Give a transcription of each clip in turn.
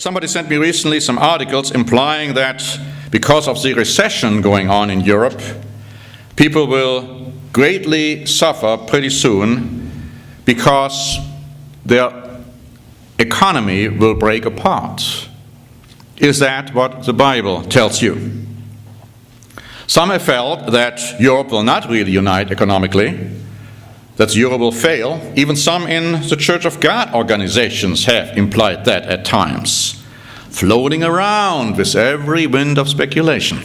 Somebody sent me recently some articles implying that because of the recession going on in Europe, people will greatly suffer pretty soon because their economy will break apart. Is that what the Bible tells you? Some have felt that Europe will not really unite economically, that Europe will fail. Even some in the Church of God organizations have implied that at times, floating around with every wind of speculation.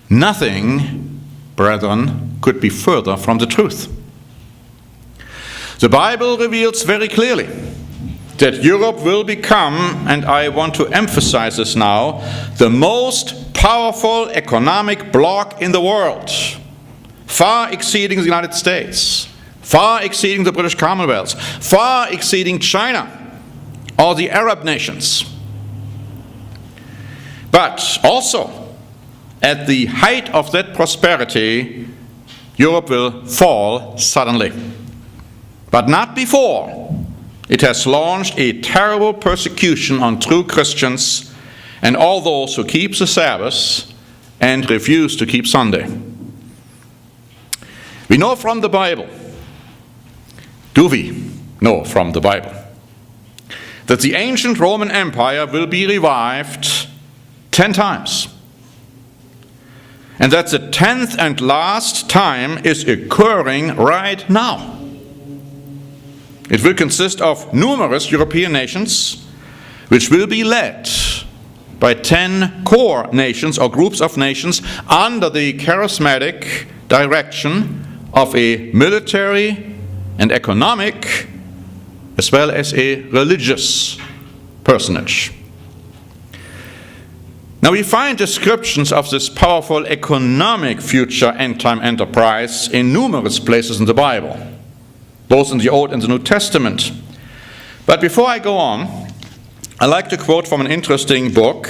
Nothing, brethren, could be further from the truth. The Bible reveals very clearly that Europe will become, and I want to emphasize this now, the most powerful economic bloc in the world, far exceeding the United States, far exceeding the British Commonwealth, far exceeding China or the Arab nations. But also, at the height of that prosperity, Europe will fall suddenly. But not before it has launched a terrible persecution on true Christians and all those who keep the Sabbath and refuse to keep Sunday. We know from the Bible, do we know from the Bible, that the ancient Roman Empire will be revived 10 times. And that the 10th and last time is occurring right now. It will consist of numerous European nations, which will be led by 10 core nations or groups of nations under the charismatic direction of a military and economic as well as a religious personage. Now we find descriptions of this powerful economic future end-time enterprise in numerous places in the Bible, both in the Old and the New Testament. But before I go on, I'd like to quote from an interesting book.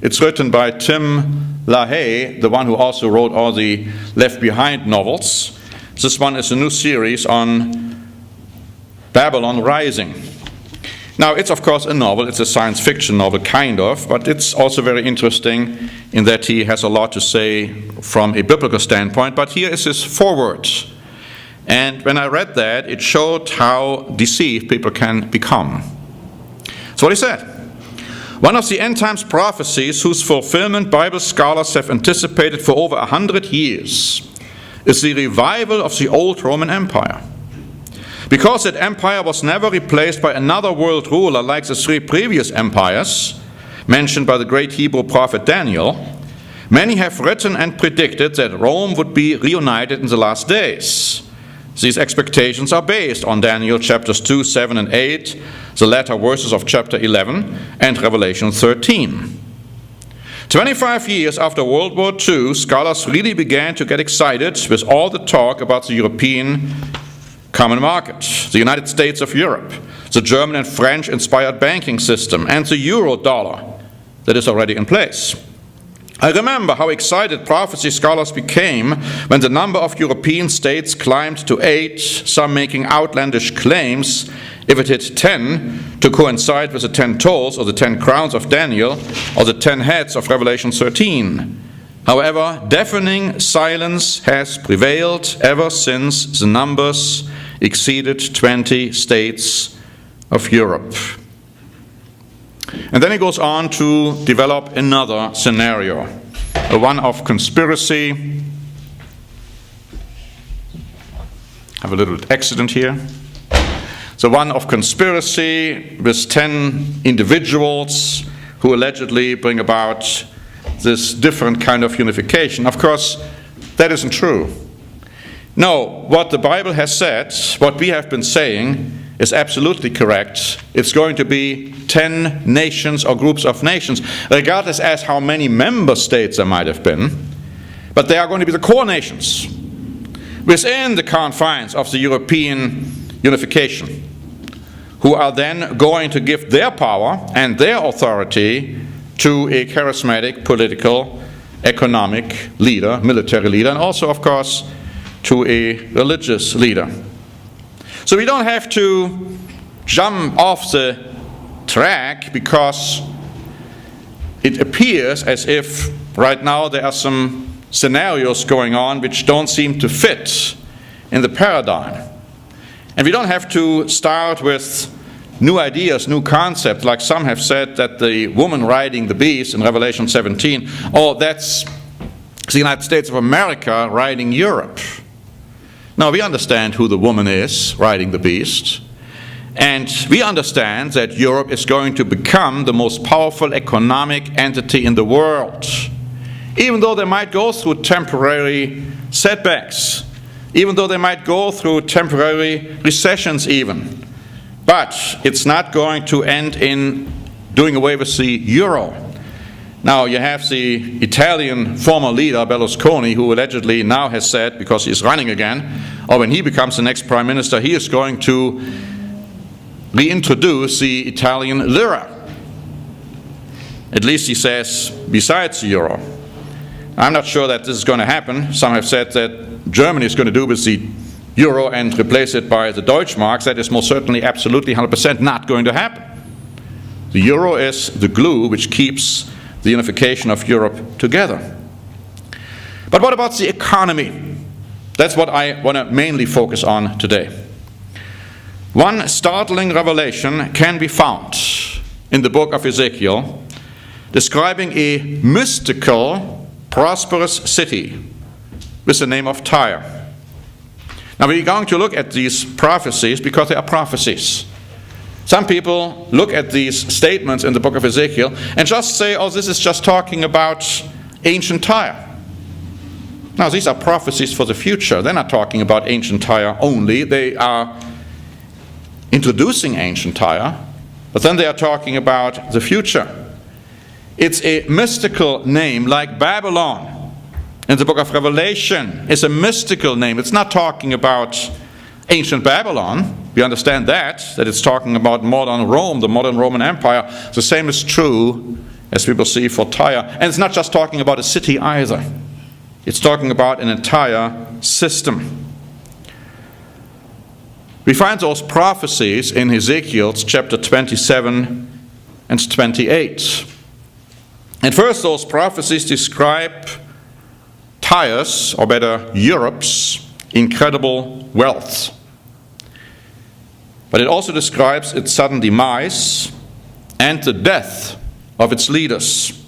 It's written by Tim LaHaye, the one who also wrote all the Left Behind novels. This one is a new series on Babylon Rising. Now, it's of course a novel. It's a science fiction novel, kind of, but it's also very interesting in that he has a lot to say from a biblical standpoint. But here is his foreword. And when I read that, it showed how deceived people can become. That's what he said. One of the end times prophecies whose fulfillment Bible scholars have anticipated for over 100 years is the revival of the old Roman Empire. Because that empire was never replaced by another world ruler like the 3 previous empires mentioned by the great Hebrew prophet Daniel, many have written and predicted that Rome would be reunited in the last days. These expectations are based on Daniel chapters 2, 7, and 8, the latter verses of chapter 11, and Revelation 13. 25 years after World War II, scholars really began to get excited with all the talk about the European common market, the United States of Europe, the German and French-inspired banking system, and the euro dollar that is already in place. I remember how excited prophecy scholars became when the number of European states climbed to 8, some making outlandish claims if it hit 10 to coincide with the 10 toes or the 10 crowns of Daniel or the 10 heads of Revelation 13. However, deafening silence has prevailed ever since the numbers exceeded 20 states of Europe. And then he goes on to develop another scenario, one of conspiracy. I have a little accident here. So one of conspiracy with 10 individuals who allegedly bring about this different kind of unification. Of course, that isn't true. No, what the Bible has said, what we have been saying, is absolutely correct. It's going to be 10 nations or groups of nations, regardless as how many member states there might have been. But they are going to be the core nations within the confines of the European unification, who are then going to give their power and their authority to a charismatic political, economic leader, military leader, and also, of course, to a religious leader. So we don't have to jump off the track because it appears as if right now there are some scenarios going on which don't seem to fit in the paradigm. And we don't have to start with new ideas, new concepts, like some have said that the woman riding the beast in Revelation 17, oh, that's the United States of America riding Europe. Now, we understand who the woman is riding the beast, and we understand that Europe is going to become the most powerful economic entity in the world, even though they might go through temporary setbacks, even though they might go through temporary recessions even. But it's not going to end in doing away with the euro. Now, you have the Italian former leader, Berlusconi, who allegedly now has said, because he's running again, or when he becomes the next prime minister, he is going to reintroduce the Italian lira. At least he says, besides the euro. I'm not sure that this is going to happen. Some have said that Germany is going to do with the euro and replace it by the Deutschmarks. That is most certainly absolutely 100% not going to happen. The euro is the glue which keeps the unification of Europe together. But what about the economy? That's what I want to mainly focus on today. One startling revelation can be found in the book of Ezekiel, describing a mystical, prosperous city with the name of Tyre. Now, we're going to look at these prophecies because they are prophecies. Some people look at these statements in the book of Ezekiel and just say, oh, this is just talking about ancient Tyre. Now, these are prophecies for the future. They're not talking about ancient Tyre only. They are introducing ancient Tyre, but then they are talking about the future. It's a mystical name like Babylon. In the book of Revelation, it's a mystical name. It's not talking about ancient Babylon. We understand that it's talking about modern Rome, the modern Roman Empire. The same is true, as we will see, for Tyre. And it's not just talking about a city either. It's talking about an entire system. We find those prophecies in Ezekiel chapter 27 and 28. And first, those prophecies describe Tyre's, or better, Europe's incredible wealth. But it also describes its sudden demise and the death of its leaders.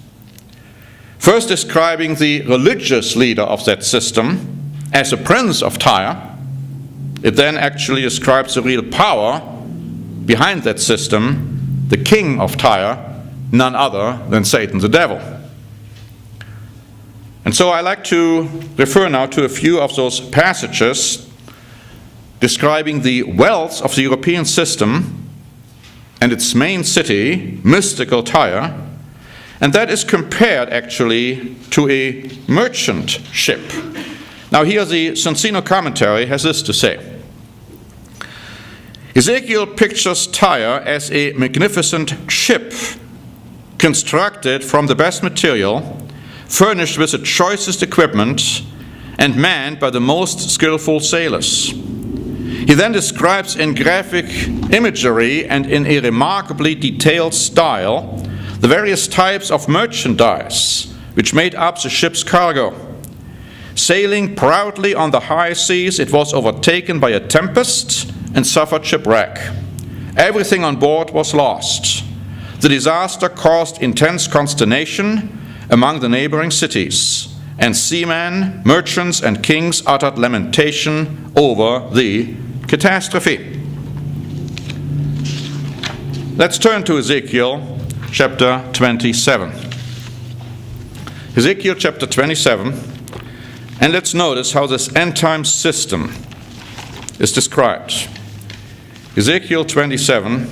First describing the religious leader of that system as a prince of Tyre, it then actually describes the real power behind that system, the king of Tyre, none other than Satan the devil. And so I like to refer now to a few of those passages describing the wealth of the European system and its main city, mystical Tyre, and that is compared actually to a merchant ship. Now here the Sonsino commentary has this to say. Ezekiel pictures Tyre as a magnificent ship constructed from the best material, furnished with the choicest equipment, and manned by the most skillful sailors. He then describes in graphic imagery and in a remarkably detailed style the various types of merchandise which made up the ship's cargo. Sailing proudly on the high seas, it was overtaken by a tempest and suffered shipwreck. Everything on board was lost. The disaster caused intense consternation among the neighboring cities, and seamen, merchants, and kings uttered lamentation over the catastrophe. Let's turn to Ezekiel chapter 27. Ezekiel chapter 27, and let's notice how this end-time system is described. Ezekiel 27,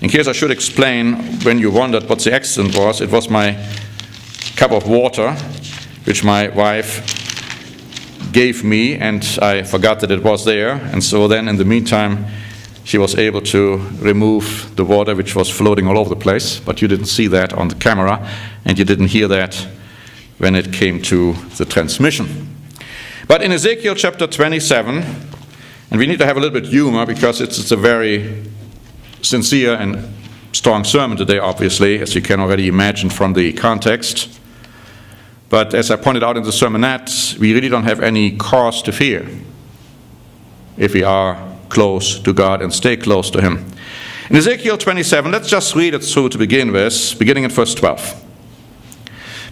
in case I should explain, when you wondered what the accident was, it was my cup of water, which my wife gave me, and I forgot that it was there. And so then, in the meantime, she was able to remove the water which was floating all over the place. But you didn't see that on the camera, and you didn't hear that when it came to the transmission. But in Ezekiel chapter 27, and we need to have a little bit of humor because it's a very sincere and strong sermon today, obviously, as you can already imagine from the context. But as I pointed out in the sermonette, we really don't have any cause to fear if we are close to God and stay close to Him. In Ezekiel 27, let's just read it through to begin with, beginning in verse 12.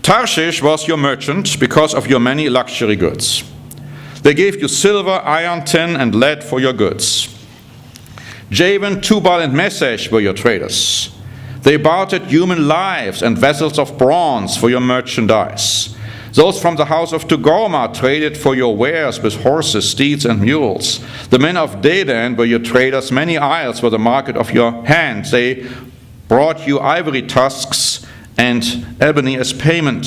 Tarshish was your merchant because of your many luxury goods. They gave you silver, iron, tin, and lead for your goods. Javan, Tubal, and Meshech were your traders. They bartered human lives and vessels of bronze for your merchandise. Those from the house of Togarmah traded for your wares with horses, steeds, and mules. The men of Dedan were your traders. Many isles were the market of your hands. They brought you ivory tusks and ebony as payment.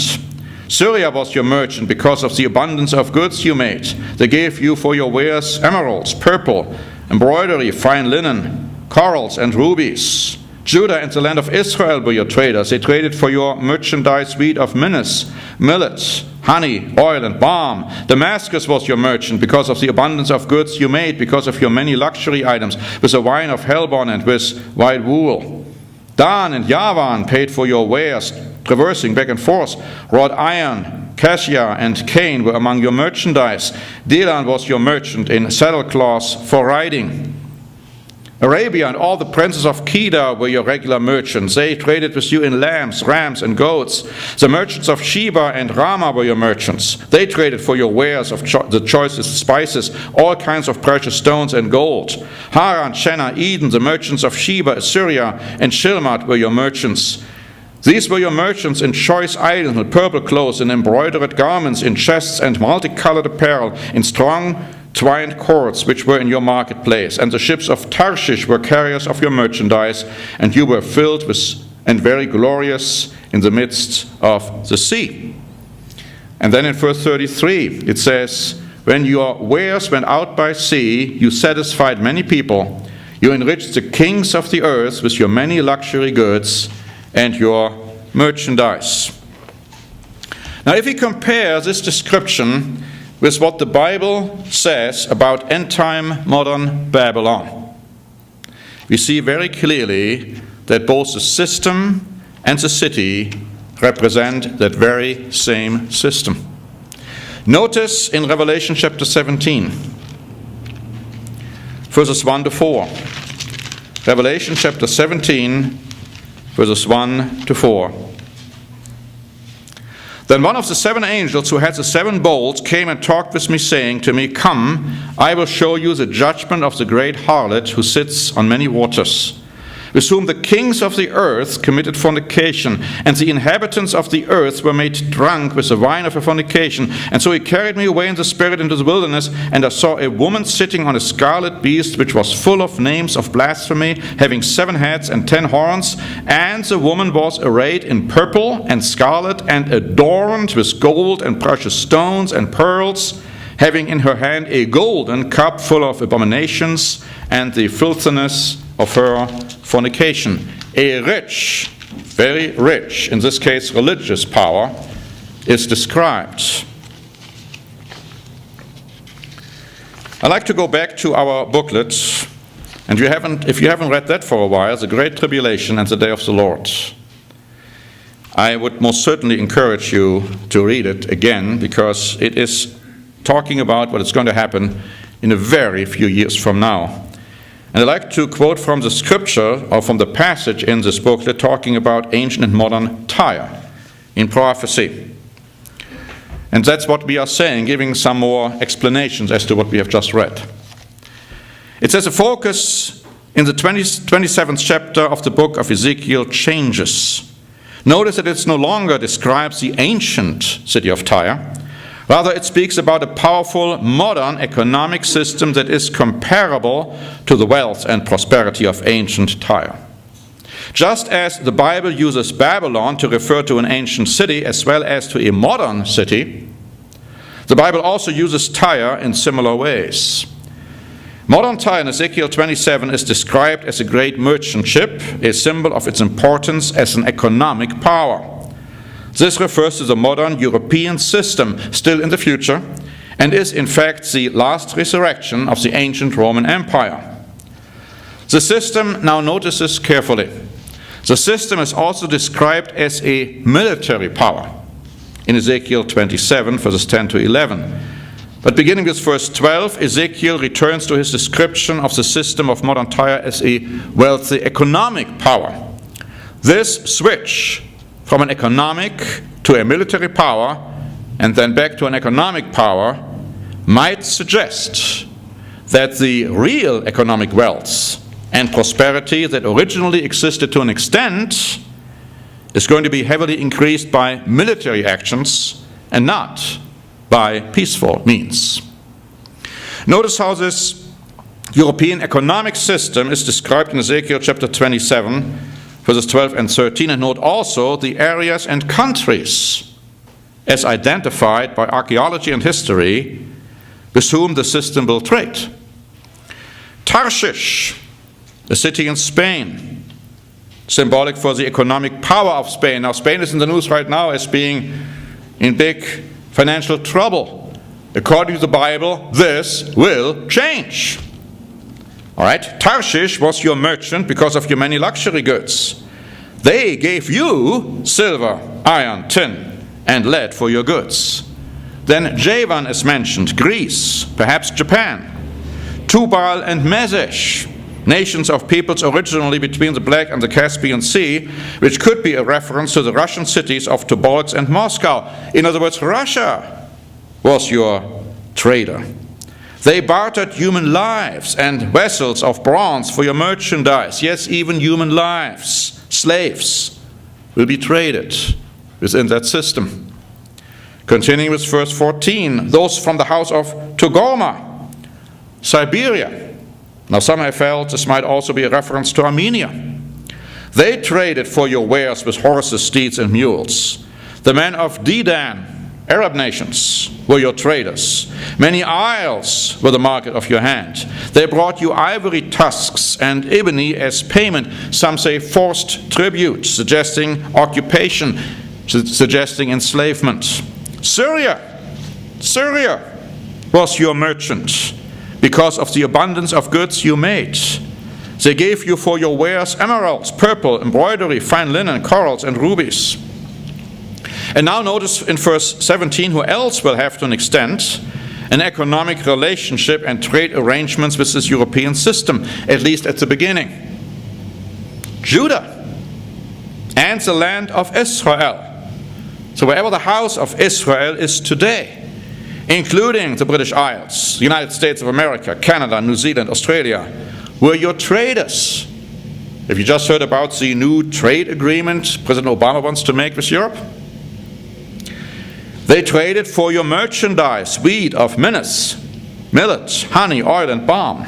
Syria was your merchant because of the abundance of goods you made. They gave you for your wares emeralds, purple, embroidery, fine linen, corals, and rubies. Judah and the land of Israel were your traders. They traded for your merchandise wheat of Minas, millet, honey, oil, and balm. Damascus was your merchant because of the abundance of goods you made, because of your many luxury items, with the wine of Helbon and with white wool. Dan and Yavan paid for your wares, traversing back and forth. Wrought iron, cassia, and cane were among your merchandise. Dedan was your merchant in saddlecloths for riding. Arabia and all the princes of Kedar were your regular merchants. They traded with you in lambs, rams, and goats. The merchants of Sheba and Ramah were your merchants. They traded for your wares of the choicest spices, all kinds of precious stones and gold. Haran, Shenna, Eden, the merchants of Sheba, Assyria, and Shilmat were your merchants. These were your merchants in choice items, in purple clothes, in embroidered garments, in chests and multicolored apparel, in strong twined cords which were in your marketplace. And the ships of Tarshish were carriers of your merchandise, and you were filled with and very glorious in the midst of the sea. And then in verse 33 it says, when your wares went out by sea, you satisfied many people. You enriched the kings of the earth with your many luxury goods and your merchandise. Now if we compare this description with what the Bible says about end-time modern Babylon, we see very clearly that both the system and the city represent that very same system. Notice in Revelation chapter 17, verses 1 to 4. Revelation chapter 17, verses 1 to 4. Then one of the seven angels who had the seven bowls came and talked with me, saying to me, come, I will show you the judgment of the great harlot who sits on many waters, with whom the kings of the earth committed fornication, and the inhabitants of the earth were made drunk with the wine of her fornication. And so he carried me away in the spirit into the wilderness, and I saw a woman sitting on a scarlet beast, which was full of names of blasphemy, having 7 heads and 10 horns. And the woman was arrayed in purple and scarlet, and adorned with gold and precious stones and pearls, having in her hand a golden cup full of abominations and the filthiness of her fornication. A rich, very rich, in this case religious power, is described. I'd like to go back to our booklet, and if you haven't read that for a while, The Great Tribulation and the Day of the Lord. I would most certainly encourage you to read it again, because it is talking about what is going to happen in a very few years from now. And I'd like to quote from the scripture, or from the passage in this booklet, talking about ancient and modern Tyre in prophecy. And that's what we are saying, giving some more explanations as to what we have just read. It says the focus in the 27th chapter of the book of Ezekiel changes. Notice that it no longer describes the ancient city of Tyre. Rather, it speaks about a powerful modern economic system that is comparable to the wealth and prosperity of ancient Tyre. Just as the Bible uses Babylon to refer to an ancient city as well as to a modern city, the Bible also uses Tyre in similar ways. Modern Tyre in Ezekiel 27 is described as a great merchant ship, a symbol of its importance as an economic power. This refers to the modern European system still in the future, and is in fact the last resurrection of the ancient Roman Empire. The system, now notice this carefully, The system is also described as a military power in Ezekiel 27, verses 10 to 11. But beginning with verse 12, Ezekiel returns to his description of the system of modern Tyre as a wealthy economic power. This switch from an economic to a military power and then back to an economic power might suggest that the real economic wealth and prosperity that originally existed to an extent is going to be heavily increased by military actions and not by peaceful means. Notice how this European economic system is described in Ezekiel chapter 27, verses 12 and 13, and note also the areas and countries as identified by archaeology and history with whom the system will trade. Tarshish, a city in Spain, symbolic for the economic power of Spain. Now, Spain is in the news right now as being in big financial trouble. According to the Bible, this will change. All right, Tarshish was your merchant because of your many luxury goods. They gave you silver, iron, tin, and lead for your goods. Then Javan is mentioned, Greece, perhaps Japan, Tubal and Mesesh, nations of peoples originally between the Black and the Caspian Sea, which could be a reference to the Russian cities of Tobolsk and Moscow. In other words, Russia was your trader. They bartered human lives and vessels of bronze for your merchandise. Yes, even human lives, slaves, will be traded within that system. Continuing with verse 14, those from the house of Togoma, Siberia. Now some have felt this might also be a reference to Armenia. They traded for your wares with horses, steeds, and mules. The men of Dedan, Arab nations, were your traders. Many isles were the market of your hand. They brought you ivory tusks and ebony as payment. Some say forced tribute, suggesting occupation, suggesting enslavement. Syria was your merchant because of the abundance of goods you made. They gave you for your wares emeralds, purple, embroidery, fine linen, corals, and rubies. And now notice in verse 17 who else will have to an extent an economic relationship and trade arrangements with this European system, at least at the beginning. Judah and the land of Israel. So wherever the house of Israel is today, including the British Isles, the United States of America, Canada, New Zealand, Australia, were your traders. Have you just heard about the new trade agreement President Obama wants to make with Europe? They traded for your merchandise, wheat of Minas, millet, honey, oil, and balm.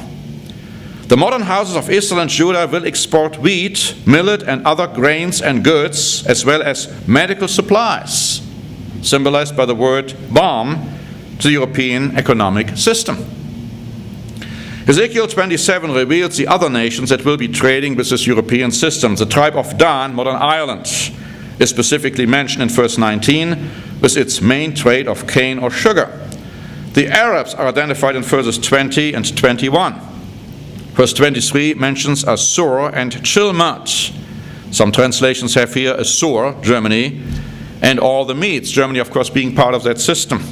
The modern houses of Israel and Judah will export wheat, millet, and other grains and goods, as well as medical supplies, symbolized by the word balm, to the European economic system. Ezekiel 27 reveals the other nations that will be trading with this European system. The tribe of Dan, modern Ireland, is specifically mentioned in verse 19 with its main trade of cane or sugar. The Arabs are identified in verses 20 and 21. Verse 23 mentions Assur and Chilmat. Some translations have here Assur, Germany, and all the Medes, Germany of course being part of that system,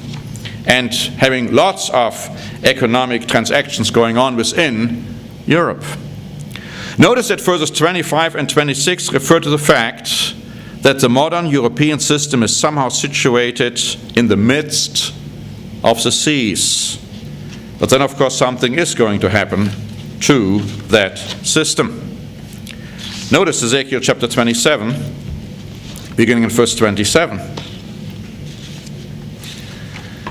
and having lots of economic transactions going on within Europe. Notice that verses 25 and 26 refer to the fact that the modern European system is somehow situated in the midst of the seas. But then, of course, something is going to happen to that system. Notice Ezekiel chapter 27, beginning in verse 27.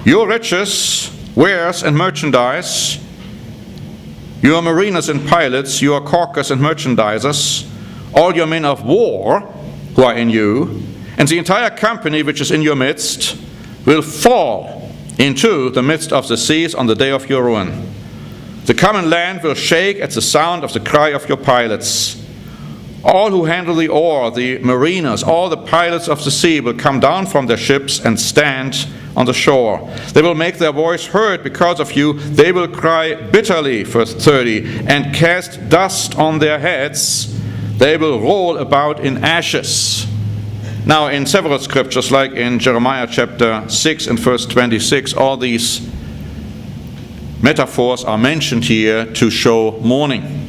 Your riches, wares, and merchandise, your mariners and pilots, your caulkers and merchandisers, all your men of war who are in you, and the entire company which is in your midst, will fall into the midst of the seas on the day of your ruin. The common land will shake at the sound of the cry of your pilots. All who handle the oar, the mariners, all the pilots of the sea will come down from their ships and stand on the shore. They will make their voice heard because of you. They will cry bitterly, verse 30, and cast dust on their heads. They will roll about in ashes. Now, in several scriptures, like in Jeremiah chapter 6 and verse 26, all these metaphors are mentioned here to show mourning.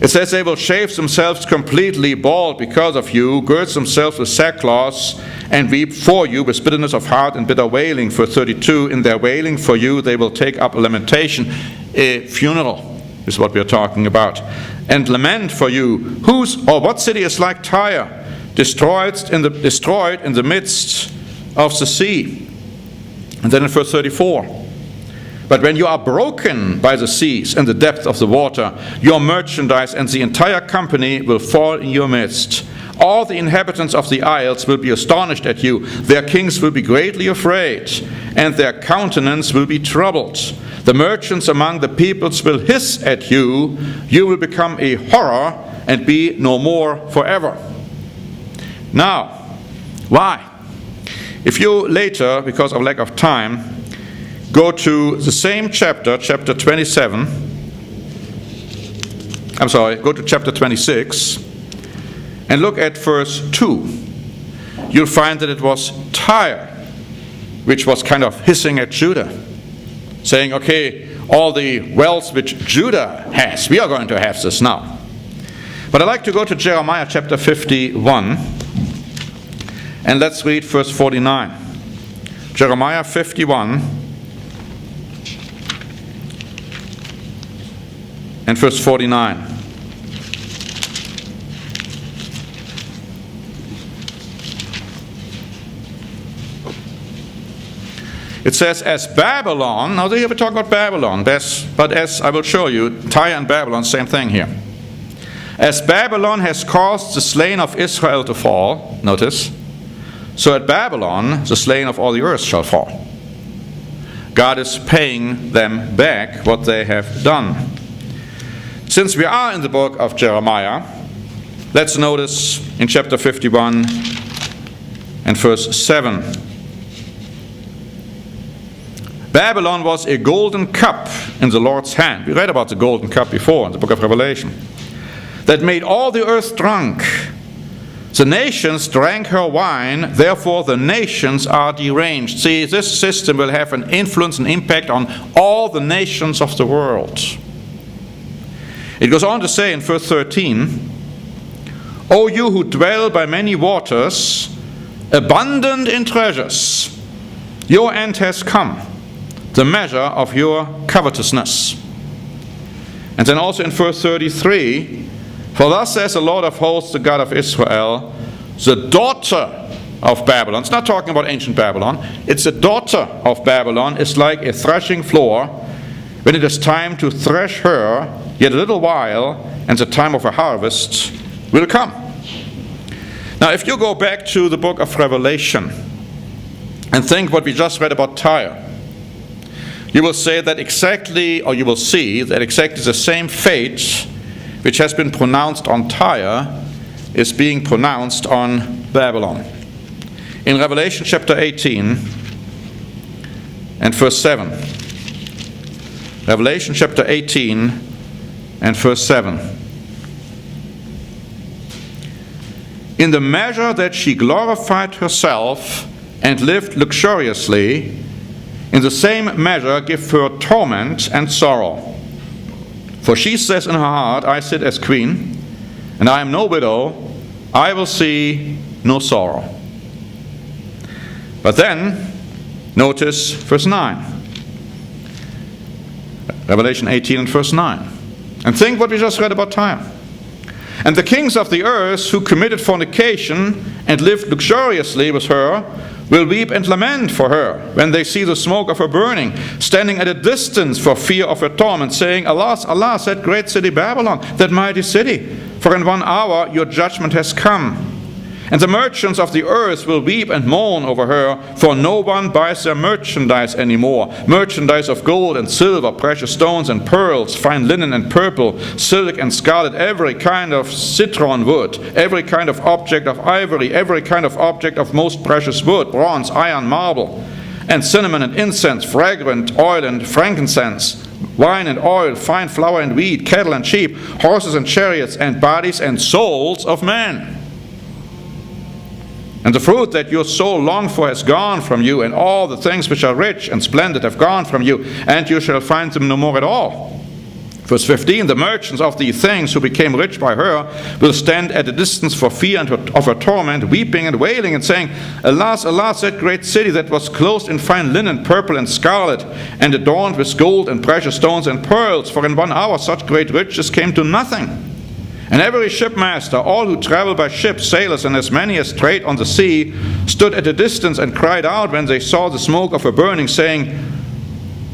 It says they will shave themselves completely bald because of you, gird themselves with sackcloth, and weep for you with bitterness of heart and bitter wailing. Verse 32, in their wailing for you they will take up a lamentation, a funeral is what we are talking about, and lament for you. What city is like Tyre, destroyed in the midst of the sea? And then in verse 34, but when you are broken by the seas and the depth of the water, your merchandise and the entire company will fall in your midst. All the inhabitants of the isles will be astonished at you. Their kings will be greatly afraid, and their countenance will be troubled. The merchants among the peoples will hiss at you. You will become a horror and be no more forever. Now, why? If you later, because of lack of time, go to the same chapter, chapter 27. Go to chapter 26 and look at verse 2. You'll find that it was Tyre which was kind of hissing at Judah, saying, okay, all the wealth which Judah has, we are going to have this now. But I'd like to go to Jeremiah chapter 51 and let's read verse 49. Jeremiah 51 and verse 49. It says, as Babylon, now here we talk about Babylon, but as I will show you, Tyre and Babylon, same thing here. As Babylon has caused the slain of Israel to fall, notice, so at Babylon the slain of all the earth shall fall. God is paying them back what they have done. Since we are in the book of Jeremiah, let's notice in chapter 51 and verse 7. Babylon was a golden cup in the Lord's hand. We read about the golden cup before in the book of Revelation. That made all the earth drunk. The nations drank her wine, therefore the nations are deranged. See, this system will have an influence and impact on all the nations of the world. It goes on to say in verse 13, O you who dwell by many waters, abundant in treasures, your end has come, the measure of your covetousness. And then also in verse 33, for thus says the Lord of hosts, the God of Israel, the daughter of Babylon, it's not talking about ancient Babylon, it's the daughter of Babylon is like a threshing floor. When it is time to thresh her, yet a little while, and the time of her harvest will come. Now, if you go back to the book of Revelation and think what we just read about Tyre, you will say that exactly, or you will see that exactly the same fate which has been pronounced on Tyre is being pronounced on Babylon. In Revelation chapter 18 and verse 7. Revelation chapter 18 and verse 7. In the measure that she glorified herself and lived luxuriously, in the same measure give her torment and sorrow. For she says in her heart, I sit as queen, and I am no widow, I will see no sorrow. But then, notice verse 9. Revelation 18 and verse 9. And think what we just read about Tyre. And the kings of the earth who committed fornication and lived luxuriously with her will weep and lament for her when they see the smoke of her burning, standing at a distance for fear of her torment, saying, Alas, alas, that great city Babylon, that mighty city, for in 1 hour your judgment has come. And the merchants of the earth will weep and mourn over her, for no one buys their merchandise anymore. Merchandise of gold and silver, precious stones and pearls, fine linen and purple, silk and scarlet, every kind of citron wood, every kind of object of ivory, every kind of object of most precious wood, bronze, iron, marble, and cinnamon and incense, fragrant oil and frankincense, wine and oil, fine flour and wheat, cattle and sheep, horses and chariots, and bodies and souls of men. And the fruit that your soul longed for has gone from you, and all the things which are rich and splendid have gone from you, and you shall find them no more at all. Verse 15, the merchants of these things who became rich by her will stand at a distance for fear of her torment, weeping and wailing and saying, Alas, alas, that great city that was clothed in fine linen, purple and scarlet, and adorned with gold and precious stones and pearls, for in 1 hour such great riches came to nothing. And every shipmaster, all who travel by ship, sailors, and as many as trade on the sea, stood at a distance and cried out when they saw the smoke of her burning, saying,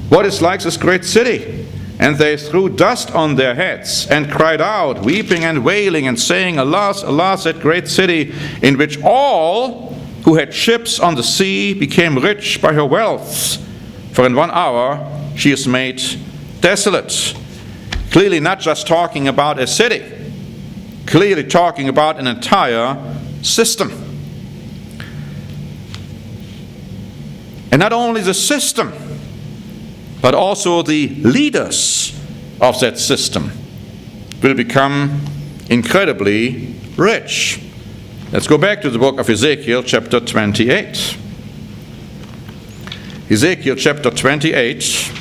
What is like this great city? And they threw dust on their heads and cried out, weeping and wailing and saying, Alas, alas, that great city, in which all who had ships on the sea became rich by her wealth. For in 1 hour she is made desolate. Clearly not just talking about a city, clearly talking about an entire system. And not only the system, but also the leaders of that system will become incredibly rich. Let's go back to the book of Ezekiel, chapter 28. Ezekiel, chapter 28,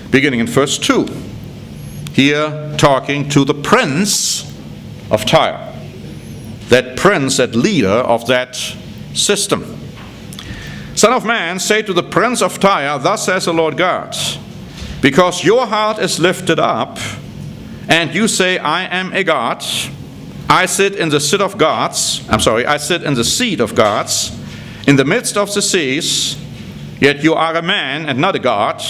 beginning in verse 2. Here, talking to the prince of Tyre. That prince, that leader of that system. Son of man, say to the prince of Tyre, Thus says the Lord God, because your heart is lifted up, and you say, I am a god, I sit in the seat of gods, I sit in the seat of gods, in the midst of the seas, yet you are a man and not a god.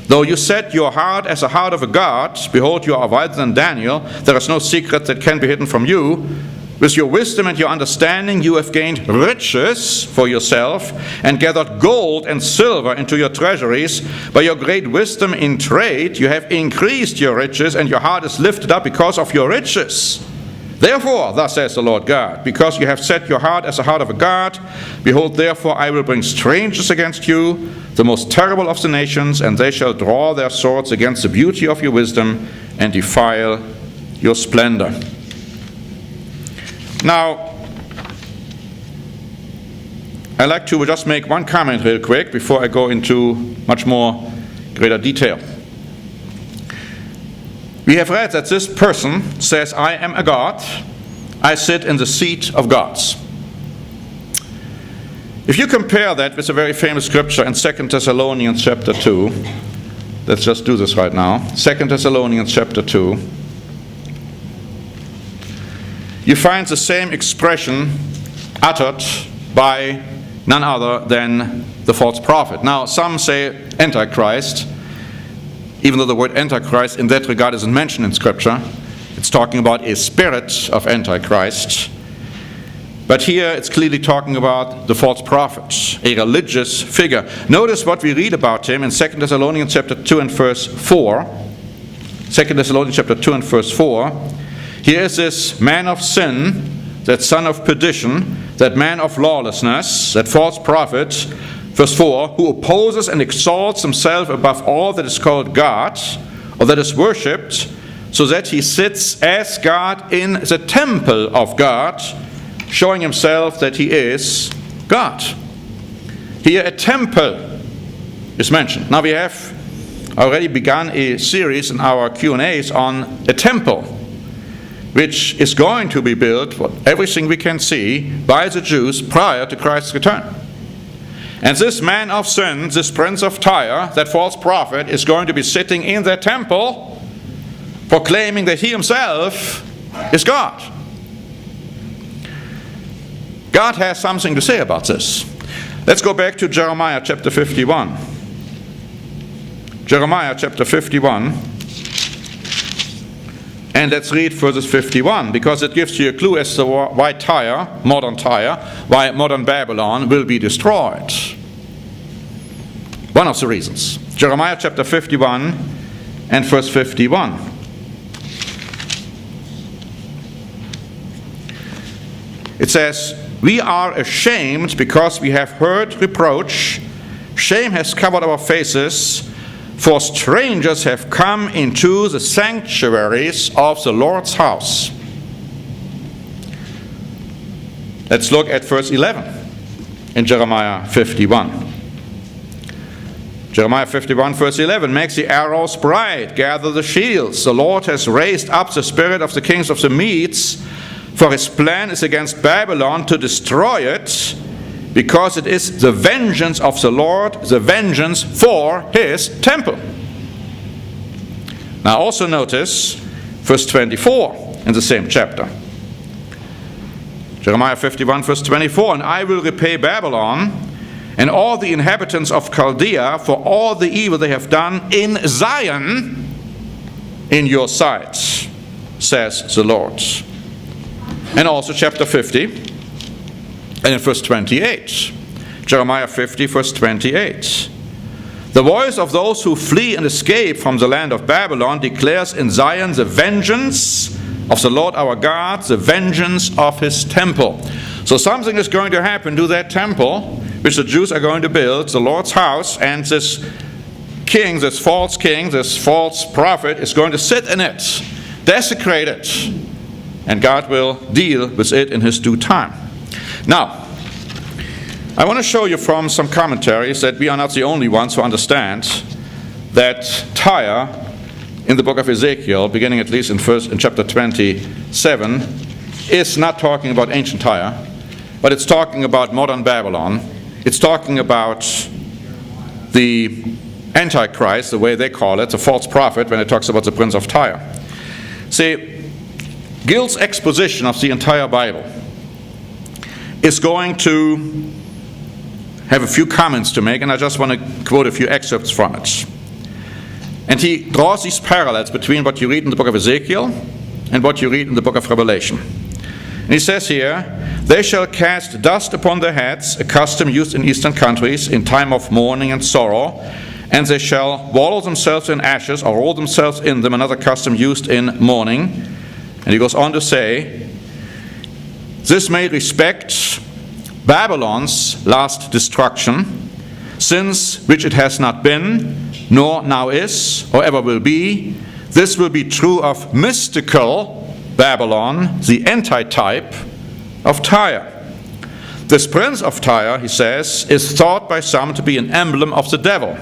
Though you set your heart as a heart of a god, behold, you are wiser than Daniel, there is no secret that can be hidden from you. With your wisdom and your understanding you have gained riches for yourself and gathered gold and silver into your treasuries. By your great wisdom in trade you have increased your riches, and your heart is lifted up because of your riches. Therefore, thus says the Lord God, because you have set your heart as a heart of a god, behold, therefore I will bring strangers against you, the most terrible of the nations, and they shall draw their swords against the beauty of your wisdom and defile your splendor. Now, I'd like to just make one comment real quick before I go into much more greater detail. We have read that this person says, I am a god, I sit in the seat of gods. If you compare that with a very famous scripture in 2 Thessalonians chapter 2, let's just do this right now. 2 Thessalonians chapter 2. You find the same expression uttered by none other than the false prophet. Now, some say Antichrist, even though the word Antichrist in that regard isn't mentioned in Scripture. It's talking about a spirit of Antichrist. But here it's clearly talking about the false prophet, a religious figure. Notice what we read about him in 2 Thessalonians chapter 2 and verse 4. 2 Thessalonians chapter 2 and verse 4. Here is this man of sin, that son of perdition, that man of lawlessness, that false prophet, verse 4, who opposes and exalts himself above all that is called God, or that is worshipped, so that he sits as God in the temple of God, showing himself that he is God. Here a temple is mentioned. Now we have already begun a series in our Q&As on a temple, which is going to be built, for everything we can see, by the Jews prior to Christ's return. And this man of sin, this prince of Tyre, that false prophet, is going to be sitting in that temple, proclaiming that he himself is God. God has something to say about this. Let's go back to Jeremiah chapter 51. Jeremiah chapter 51. And let's read verses 51, because it gives you a clue as to why Tyre, why modern Babylon will be destroyed. One of the reasons. Jeremiah chapter 51 and verse 51. It says, we are ashamed because we have heard reproach. Shame has covered our faces. For strangers have come into the sanctuaries of the Lord's house. Let's look at verse 11 in Jeremiah 51. Jeremiah 51, verse 11, makes the arrows bright, gather the shields. The Lord has raised up the spirit of the kings of the Medes, for his plan is against Babylon to destroy it, because it is the vengeance of the Lord, the vengeance for his temple. Now also notice verse 24 in the same chapter. Jeremiah 51, verse 24, and I will repay Babylon and all the inhabitants of Chaldea for all the evil they have done in Zion in your sight, says the Lord. And also chapter 50 and in verse 28. Jeremiah 50, verse 28. The voice of those who flee and escape from the land of Babylon declares in Zion the vengeance of the Lord our God, the vengeance of his temple. So something is going to happen to that temple, which the Jews are going to build, the Lord's house, and this king, this false prophet is going to sit in it, desecrate it, and God will deal with it in his due time. Now, I want to show you from some commentaries that we are not the only ones who understand that Tyre, in the book of Ezekiel, beginning at least in chapter 27, is not talking about ancient Tyre, but it's talking about modern Babylon. It's talking about the Antichrist, the way they call it, the false prophet, when it talks about the prince of Tyre. See, Gill's exposition of the entire Bible is going to have a few comments to make, and I just want to quote a few excerpts from it. And he draws these parallels between what you read in the book of Ezekiel and what you read in the book of Revelation. And he says here, they shall cast dust upon their heads, a custom used in eastern countries in time of mourning and sorrow, and they shall wallow themselves in ashes or roll themselves in them, another custom used in mourning. And he goes on to say, this may respect Babylon's last destruction, since which it has not been, nor now is, or ever will be. This will be true of mystical Babylon, the antitype of Tyre. This prince of Tyre, he says, is thought by some to be an emblem of the devil,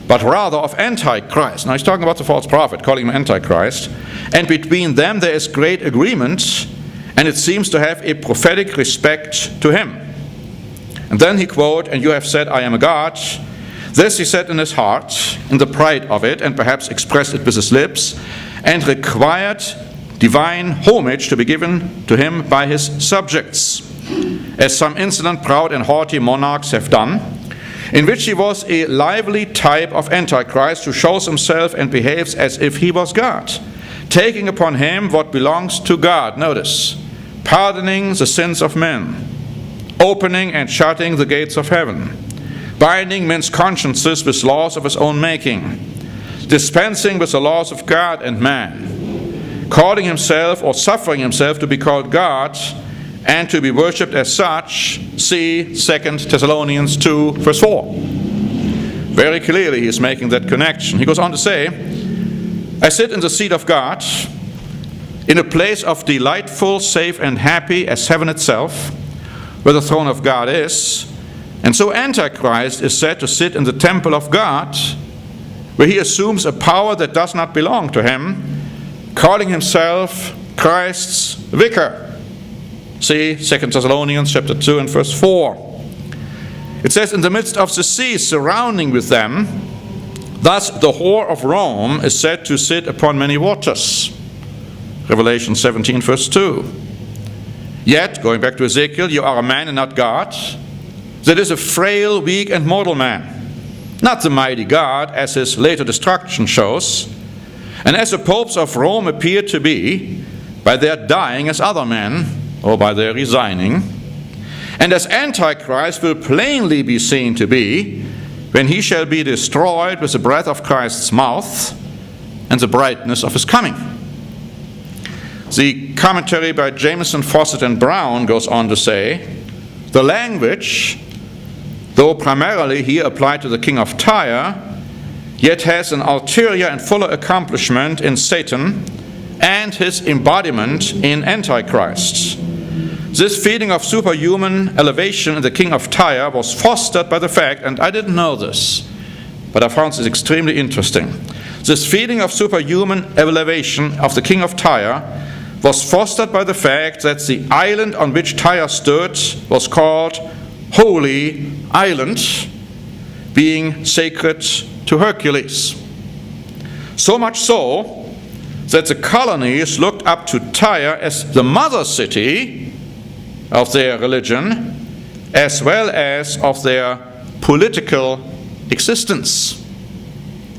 but rather of Antichrist. Now he's talking about the false prophet, calling him Antichrist. And between them there is great agreement, and it seems to have a prophetic respect to him. And then he quote, and you have said, I am a God. This he said in his heart, in the pride of it, and perhaps expressed it with his lips, and required divine homage to be given to him by his subjects, as some insolent, proud, and haughty monarchs have done, in which he was a lively type of Antichrist who shows himself and behaves as if he was God, taking upon him what belongs to God. Notice, pardoning the sins of men, opening and shutting the gates of heaven, binding men's consciences with laws of his own making, dispensing with the laws of God and man, calling himself or suffering himself to be called God and to be worshipped as such. See 2 Thessalonians 2, verse 4. Very clearly he is making that connection. He goes on to say, I sit in the seat of God, in a place of delightful, safe, and happy as heaven itself, where the throne of God is. And so Antichrist is said to sit in the temple of God, where he assumes a power that does not belong to him, calling himself Christ's vicar. See 2 Thessalonians chapter 2 and verse 4. It says, in the midst of the sea surrounding with them, thus the whore of Rome is said to sit upon many waters. Revelation 17 verse 2. Yet, going back to Ezekiel, you are a man and not God. That is a frail, weak, and mortal man, not the mighty God, as his later destruction shows, and as the popes of Rome appear to be, by their dying as other men, or by their resigning, and as Antichrist will plainly be seen to be, when he shall be destroyed with the breath of Christ's mouth and the brightness of his coming. The commentary by Jameson, Fawcett, and Brown goes on to say, the language, though primarily here applied to the king of Tyre, yet has an ulterior and fuller accomplishment in Satan and his embodiment in Antichrist. This feeling of superhuman elevation in the king of Tyre was fostered by the fact, and I didn't know this, but I found this extremely interesting. This feeling of superhuman elevation of the king of Tyre was fostered by the fact that the island on which Tyre stood was called Holy Island, being sacred to Hercules. So much so that the colonies looked up to Tyre as the mother city of their religion, as well as of their political existence.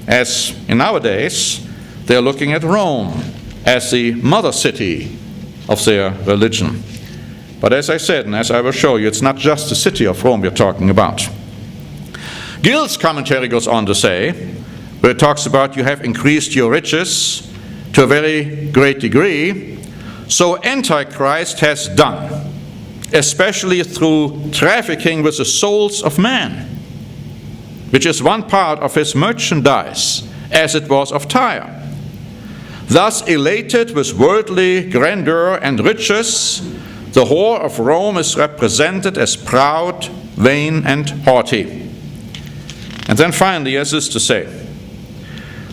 As in nowadays, they're looking at Rome as the mother city of their religion. But as I said, and as I will show you, it's not just the city of Rome we're talking about. Gill's commentary goes on to say, where it talks about you have increased your riches to a very great degree, so Antichrist has done, especially through trafficking with the souls of man, which is one part of his merchandise, as it was of Tyre. Thus elated with worldly grandeur and riches, the whore of Rome is represented as proud, vain, and haughty. And then finally, as is to say,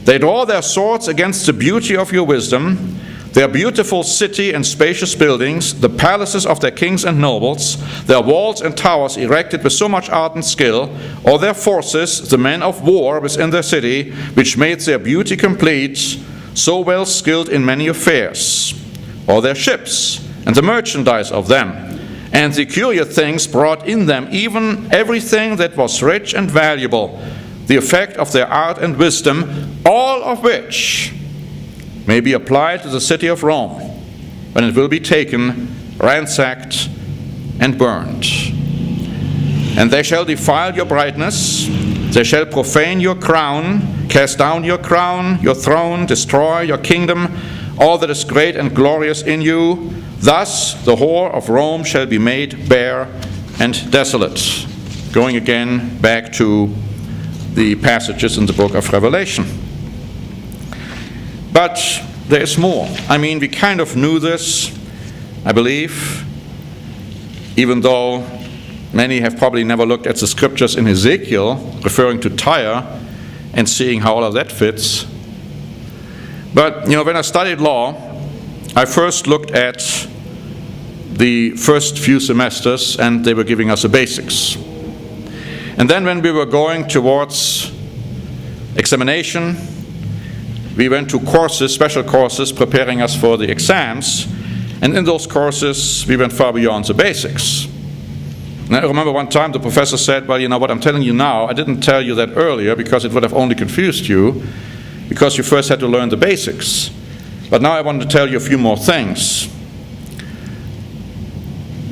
they draw their swords against the beauty of your wisdom, their beautiful city and spacious buildings, the palaces of their kings and nobles, their walls and towers erected with so much art and skill, or their forces, the men of war within their city, which made their beauty complete, so well skilled in many affairs, or their ships, and the merchandise of them, and the curious things brought in them, even everything that was rich and valuable, the effect of their art and wisdom, all of which may be applied to the city of Rome, when it will be taken, ransacked, and burned. And they shall defile your brightness, they shall profane your crown, cast down your crown, your throne, destroy your kingdom, all that is great and glorious in you. Thus the whore of Rome shall be made bare and desolate. Going again back to the passages in the book of Revelation. But there is more. I mean, we kind of knew this, I believe, even though many have probably never looked at the scriptures in Ezekiel, referring to Tyre, and seeing how all of that fits. But, when I studied law, I first looked at the first few semesters, and they were giving us the basics. And then when we were going towards examination, we went to courses, special courses, preparing us for the exams. And in those courses, we went far beyond the basics. And I remember one time the professor said, well, what I'm telling you now, I didn't tell you that earlier because it would have only confused you, because you first had to learn the basics. But now I want to tell you a few more things.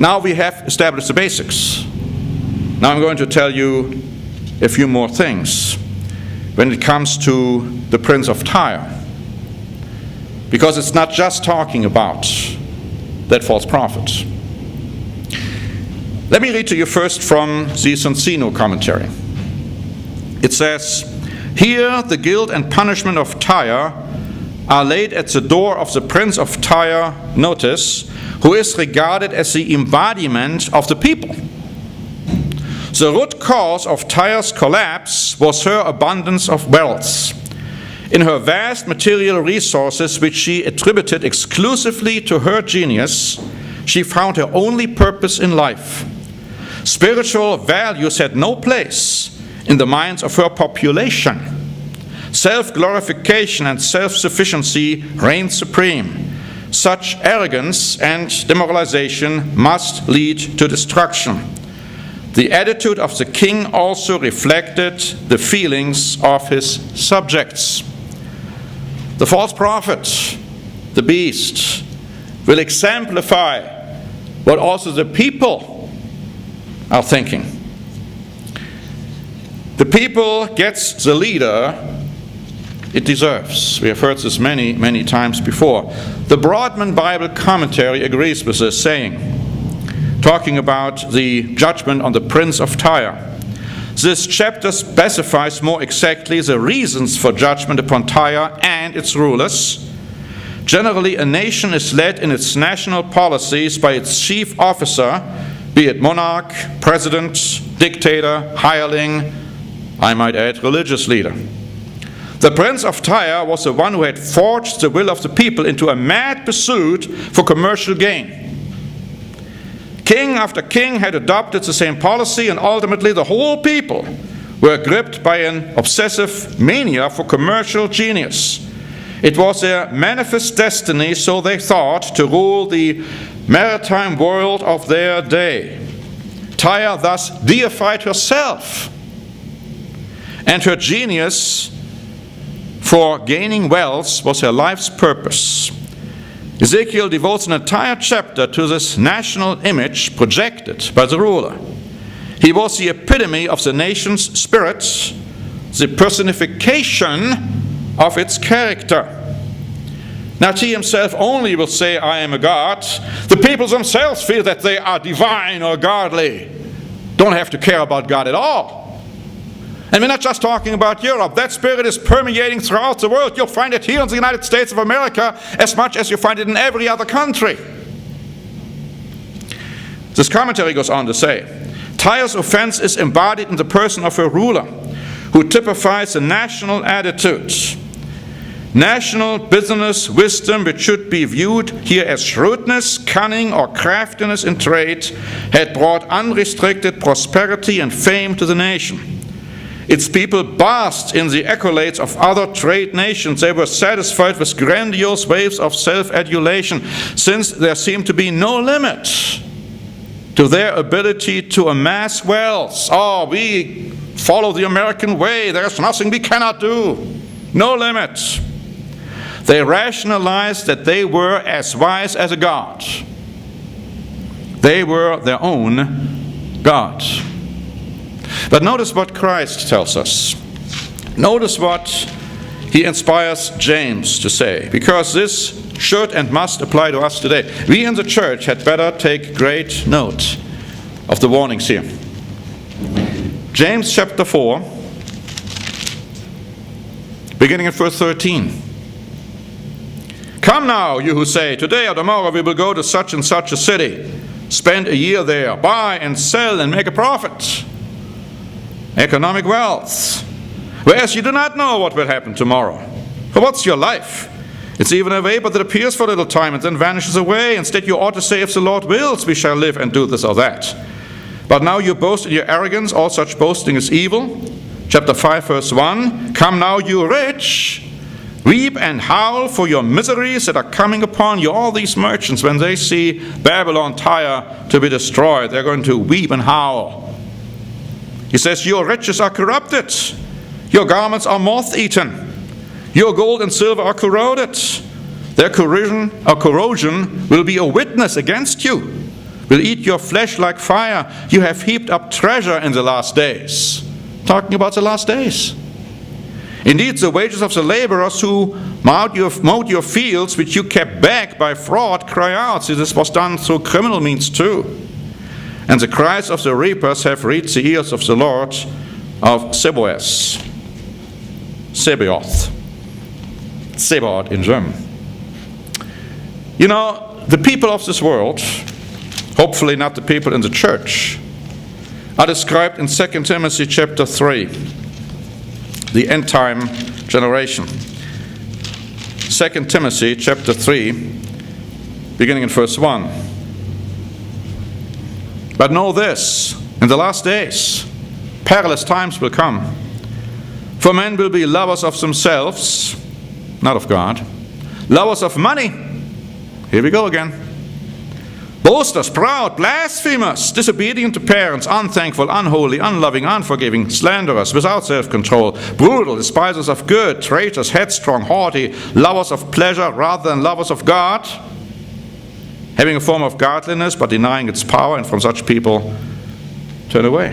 Now we have established the basics. Now I'm going to tell you a few more things when it comes to the Prince of Tyre. Because it's not just talking about that false prophet. Let me read to you first from the Sonsino commentary. It says, "Here the guilt and punishment of Tyre are laid at the door of the Prince of Tyre, notice, who is regarded as the embodiment of the people. The root cause of Tyre's collapse was her abundance of wealth. In her vast material resources, which she attributed exclusively to her genius, she found her only purpose in life. Spiritual values had no place in the minds of her population. Self-glorification and self-sufficiency reigned supreme. Such arrogance and demoralization must lead to destruction. The attitude of the king also reflected the feelings of his subjects." The false prophet, the beast, will exemplify what also the people are thinking. The people gets the leader it deserves. We have heard this many, many times before. The Broadman Bible commentary agrees with this saying, talking about the judgment on the Prince of Tyre. this chapter specifies more exactly the reasons for judgment upon Tyre and its rulers. Generally, a nation is led in its national policies by its chief officer, be it monarch, president, dictator, hireling, I might add, religious leader. The prince of Tyre was the one who had forged the will of the people into a mad pursuit for commercial gain. King after king had adopted the same policy, and ultimately the whole people were gripped by an obsessive mania for commercial genius. It was their manifest destiny, so they thought, to rule the maritime world of their day. Tyre thus deified herself, and her genius for gaining wealth was her life's purpose. Ezekiel devotes an entire chapter to this national image projected by the ruler. He was the epitome of the nation's spirit, the personification of its character. Now, he himself only will say, I am a god. The people themselves feel that they are divine or godly. Don't have to care about God at all. And we're not just talking about Europe. That spirit is permeating throughout the world. You'll find it here in the United States of America as much as you find it in every other country. This commentary goes on to say, Tyre's offense is embodied in the person of her ruler, who typifies the national attitude. National business wisdom, which should be viewed here as shrewdness, cunning, or craftiness in trade, had brought unrestricted prosperity and fame to the nation. Its people basked in the accolades of other trade nations. They were satisfied with grandiose waves of self-adulation, since there seemed to be no limit to their ability to amass wealth. Oh, we follow the American way. There's nothing we cannot do. No limit. They rationalized that they were as wise as a god. They were their own god. But notice what Christ tells us. Notice what he inspires James to say, because this should and must apply to us today. We in the church had better take great note of the warnings here. James chapter 4, beginning at verse 13. Come now, you who say, today or tomorrow we will go to such and such a city, spend a year there, buy and sell and make a profit. Economic wealth. Whereas you do not know what will happen tomorrow. For what's your life? It's even a vapor that appears for a little time and then vanishes away. Instead, you ought to say, if the Lord wills, we shall live and do this or that. But now you boast in your arrogance. All such boasting is evil. Chapter 5, verse 1. Come now, you rich, weep and howl for your miseries that are coming upon you. All these merchants, when they see Babylon, Tyre to be destroyed, they're going to weep and howl. He says, your riches are corrupted. Your garments are moth-eaten. Your gold and silver are corroded. Their corrosion will be a witness against you, will eat your flesh like fire. You have heaped up treasure in the last days. Talking about the last days. Indeed, the wages of the laborers who mowed your fields, which you kept back by fraud, cry out. See, this was done through criminal means too. And the cries of the reapers have reached the ears of the Lord of Sabaoth. Sabaoth in German. You know, the people of this world, hopefully not the people in the church, are described in 2 Timothy chapter 3, the end time generation. 2 Timothy chapter 3, beginning in verse 1. But know this, in the last days, perilous times will come. For men will be lovers of themselves, not of God, lovers of money, here we go again, boasters, proud, blasphemers, disobedient to parents, unthankful, unholy, unloving, unforgiving, slanderers, without self-control, brutal, despisers of good, traitors, headstrong, haughty, lovers of pleasure rather than lovers of God, having a form of godliness but denying its power, and from such people turn away.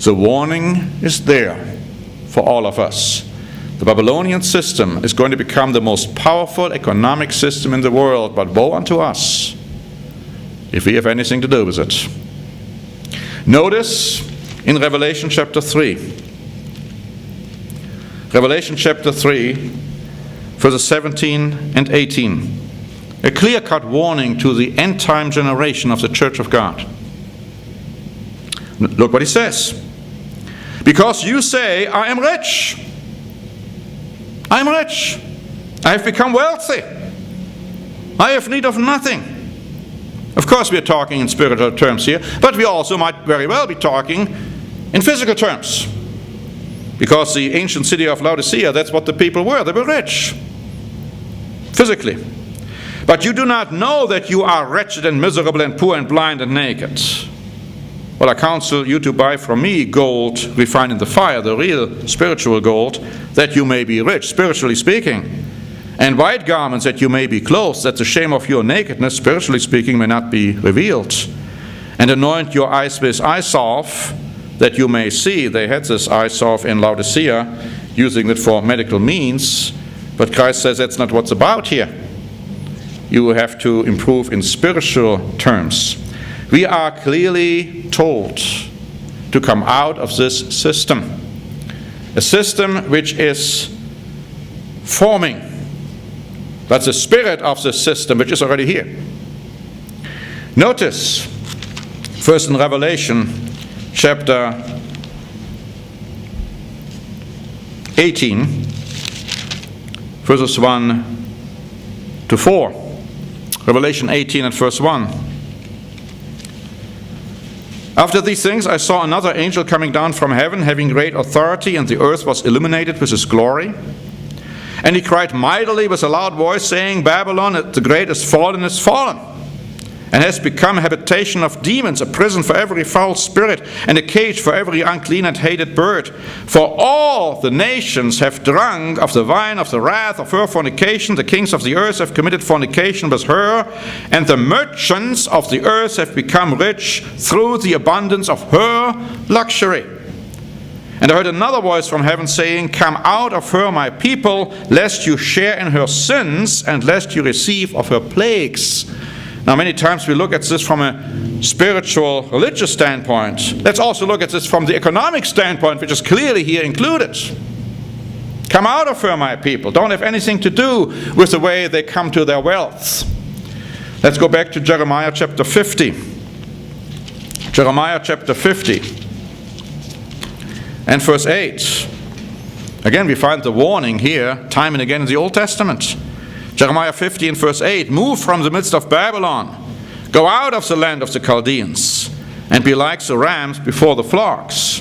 The warning is there for all of us. The Babylonian system is going to become the most powerful economic system in the world, but woe unto us if we have anything to do with it. Notice in Revelation chapter 3. Revelation chapter 3, verses 17 and 18. A clear-cut warning to the end-time generation of the Church of God. Look what he says. Because you say, I am rich. I am rich. I have become wealthy. I have need of nothing. Of course we are talking in spiritual terms here, but we also might very well be talking in physical terms. Because the ancient city of Laodicea, that's what the people were. They were rich. Physically. But you do not know that you are wretched and miserable and poor and blind and naked. Well, I counsel you to buy from me gold refined in the fire, the real spiritual gold, that you may be rich, spiritually speaking. And white garments, that you may be clothed, that the shame of your nakedness, spiritually speaking, may not be revealed. And anoint your eyes with eye salve, that you may see. They had this eye salve in Laodicea, using it for medical means. But Christ says that's not what's about here. You have to improve in spiritual terms. We are clearly told to come out of this system. A system which is forming. That's the spirit of the system which is already here. Notice, first in Revelation chapter 18, verses 1 to 4. Revelation 18 and verse 1. After these things I saw another angel coming down from heaven, having great authority, and the earth was illuminated with his glory. And he cried mightily with a loud voice, saying, Babylon the great is fallen, and has become a habitation of demons, a prison for every foul spirit, and a cage for every unclean and hated bird. For all the nations have drunk of the wine of the wrath of her fornication. The kings of the earth have committed fornication with her, and the merchants of the earth have become rich through the abundance of her luxury. And I heard another voice from heaven saying, Come out of her, my people, lest you share in her sins, and lest you receive of her plagues. Now, many times we look at this from a spiritual, religious standpoint. Let's also look at this from the economic standpoint, which is clearly here included. Come out of her, my people. Don't have anything to do with the way they come to their wealth. Let's go back to Jeremiah chapter 50. Jeremiah chapter 50 and verse 8. Again, we find the warning here, time and again in the Old Testament. Jeremiah 50 and verse 8, Move from the midst of Babylon, go out of the land of the Chaldeans, and be like the rams before the flocks.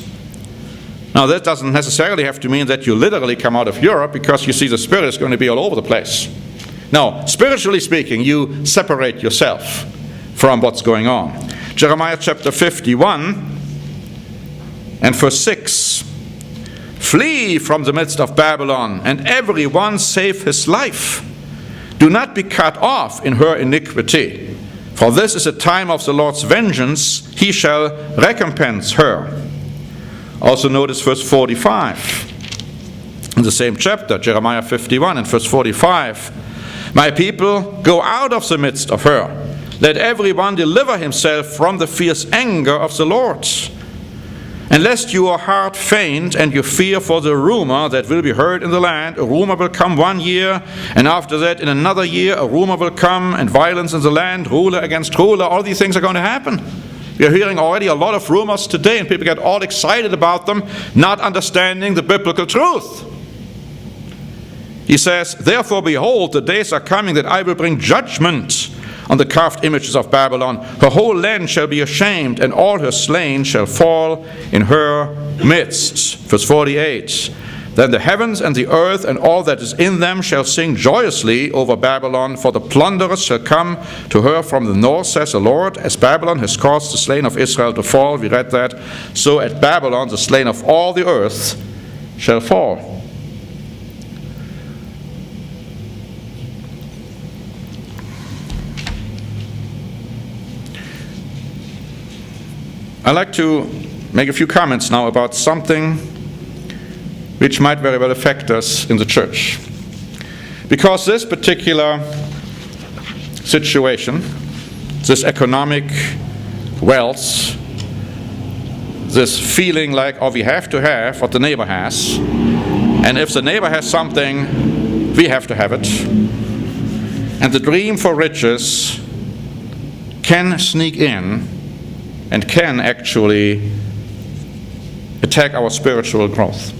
Now that doesn't necessarily have to mean that you literally come out of Europe, because you see the Spirit is going to be all over the place. No, spiritually speaking, you separate yourself from what's going on. Jeremiah chapter 51 and verse 6, Flee from the midst of Babylon, and every one save his life. Do not be cut off in her iniquity, for this is a time of the Lord's vengeance. He shall recompense her. Also notice verse 45. In the same chapter, Jeremiah 51 and verse 45. My people, go out of the midst of her. Let everyone deliver himself from the fierce anger of the Lord. And lest your heart faint and you fear for the rumor that will be heard in the land. A rumor will come 1 year, and after that in another year a rumor will come, and violence in the land, ruler against ruler. All these things are going to happen. We are hearing already a lot of rumors today, and people get all excited about them, not understanding the biblical truth. He says, Therefore behold, the days are coming that I will bring judgment on the carved images of Babylon. Her whole land shall be ashamed, and all her slain shall fall in her midst. Verse 48. Then the heavens and the earth and all that is in them shall sing joyously over Babylon, for the plunderers shall come to her from the north, says the Lord. As Babylon has caused the slain of Israel to fall, we read that, so at Babylon the slain of all the earth shall fall. I'd like to make a few comments now about something which might very well affect us in the church. Because this particular situation, this economic wealth, this feeling like, oh, we have to have what the neighbor has. And if the neighbor has something, we have to have it. And the dream for riches can sneak in and can actually attack our spiritual growth.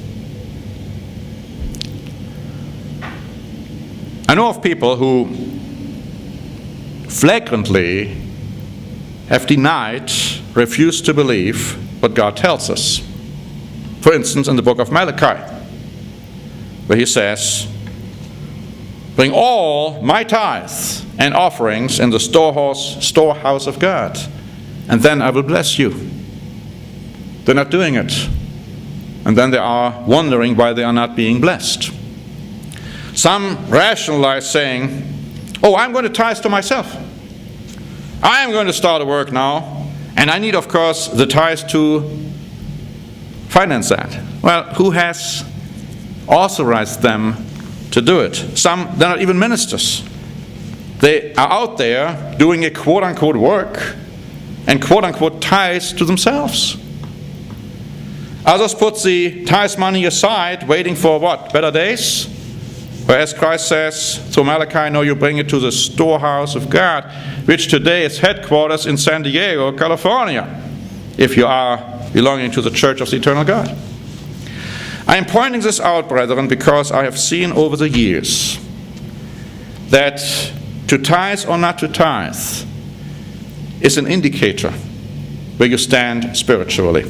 I know of people who flagrantly have denied, refused to believe what God tells us. For instance, in the book of Malachi, where he says, bring all my tithes and offerings in the storehouse of God, and then I will bless you. They're not doing it. And then they are wondering why they are not being blessed. Some rationalize saying, oh, I'm going to tithe to myself. I am going to start a work now, and I need, of course, the tithe to finance that. Well, who has authorized them to do it? Some, they're not even ministers. They are out there doing a quote-unquote work and quote-unquote tithes to themselves. Others put the tithe money aside, waiting for what? Better days? Whereas Christ says through Malachi, no, you bring it to the storehouse of God, which today is headquarters in San Diego, California, if you are belonging to the Church of the Eternal God. I am pointing this out, brethren, because I have seen over the years that to tithe or not to tithe is an indicator where you stand spiritually.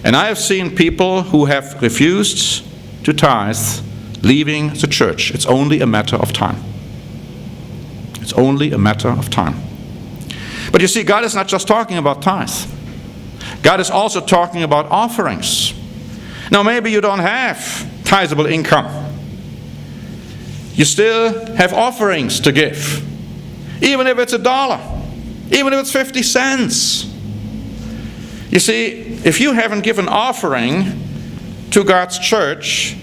And I have seen people who have refused to tithe leaving the church. It's only a matter of time. It's only a matter of time. But you see, God is not just talking about tithe. God is also talking about offerings. Now, maybe you don't have tithable income. You still have offerings to give. Even if it's $1, even if it's 50 cents. You see, if you haven't given offering to God's church,